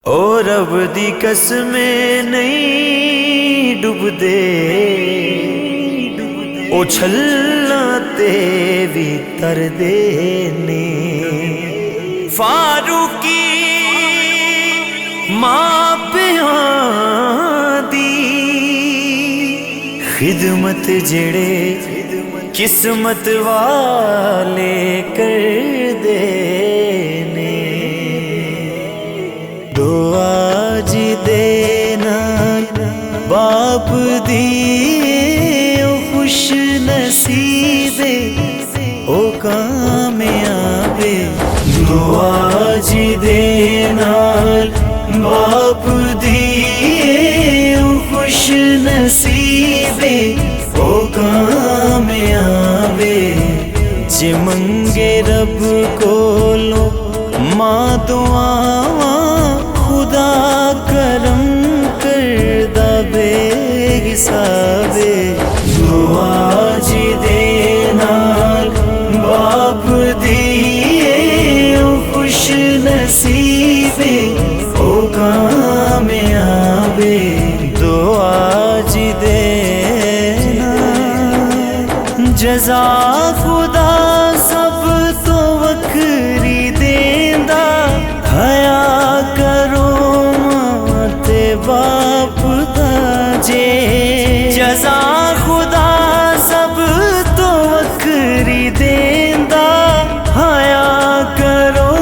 او رب دی قسمیں نہیں ڈب دے، او چھلاں تے وی تر دے نے۔ فاروقی ماں پیاں دی خدمت جڑے قسمت والے کر دے نے۔ دعا جی دینا باپ دی او خوش نصیبے او کامیابے۔ دعا جی دینا باپ دی او خوش نصیبے او کامیابے۔ جے منگے رب کولو ماں دعاواں خدا کرم کردہ بے حسابے۔ دعا جی دینا باپ دی او خوش نصیبے او کامیابے۔ دعا جی دینا جزا خدا سب تو وکھری دیندا، حیا کرو ماں تے باپ دا جے۔ جزا خدا سب تو وکھری دیندا، حیا کرو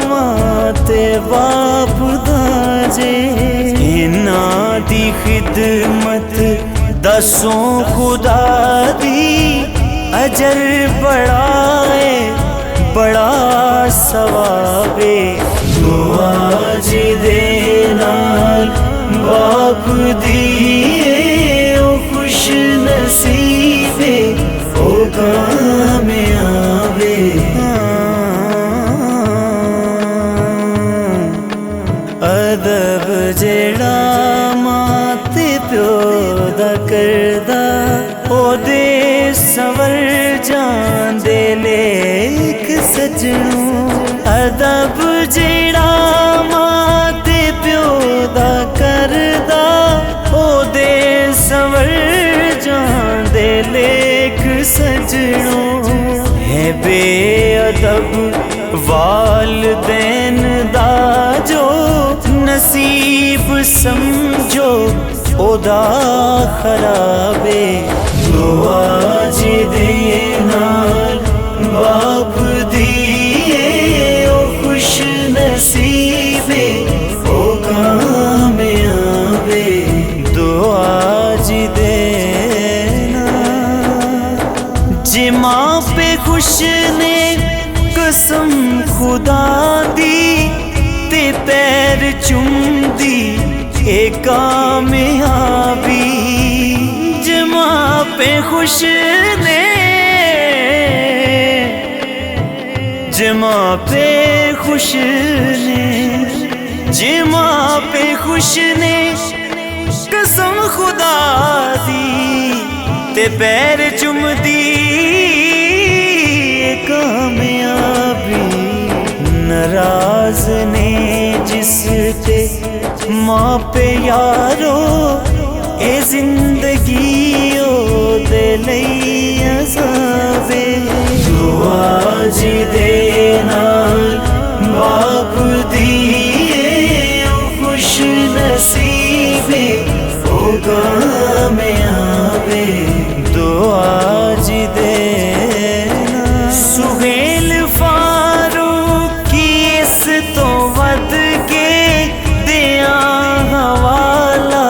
ماں تے باپ دا جے۔ انہاں دی خدمت دسوں خدا دی اجر بڑا ہے، بڑا ثواب ہے۔ دعا جی دینا باپ دی او خوش نصیبے او کامیابے۔ ادب جڑا ماں تے پیو دا کردا، او دے سور جان دے لیک سجنوں۔ ادب جڑا ماں تے پیو دا کردا، او دے سور جان دے لیک سجنوں۔ ہے بے ادب والدین دا جو نصیب سمجھو او دا خرابے۔ دعا جی دینا باپ دی او خوش نصیبے او کامیابے۔ دعا جی دینا جی ماں پہ خوش نے قسم خدا دی تے پیر چوم دی اے کامیابی۔ جے ماں پہ خوش نے، جے ماں پہ خوش نے، جے ماں پہ خوش نے قسم خدا دی تے پیر چوم دی اے کامیابی۔ ناراض نے جس تے ماں پہ یارو اے زندگی او دے لئی عذابے۔ دعا جی دینا باپ دی او خوش نصیبے او کامیابے۔ دعا جی دینا سہیل فاروق کی اس تو ود کے دیاں حوالہ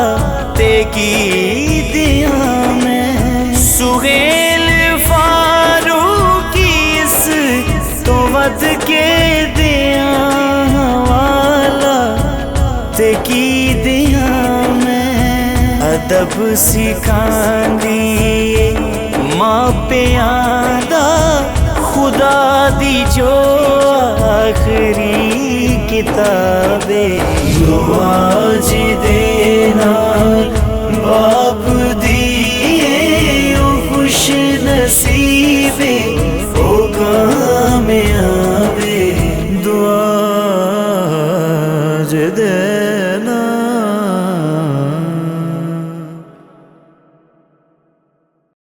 تے کی دیاں میں۔ سہیل فاروق کی اس تو ود کے دیاں حوالہ تے کی دیاں میں۔ ادب سکھاندی ماں پیاں دا خدا دی جو آخری کتابے۔ دعا جی دینا باپ دی او خوش نصیبے او کامیابے۔ دعا دینا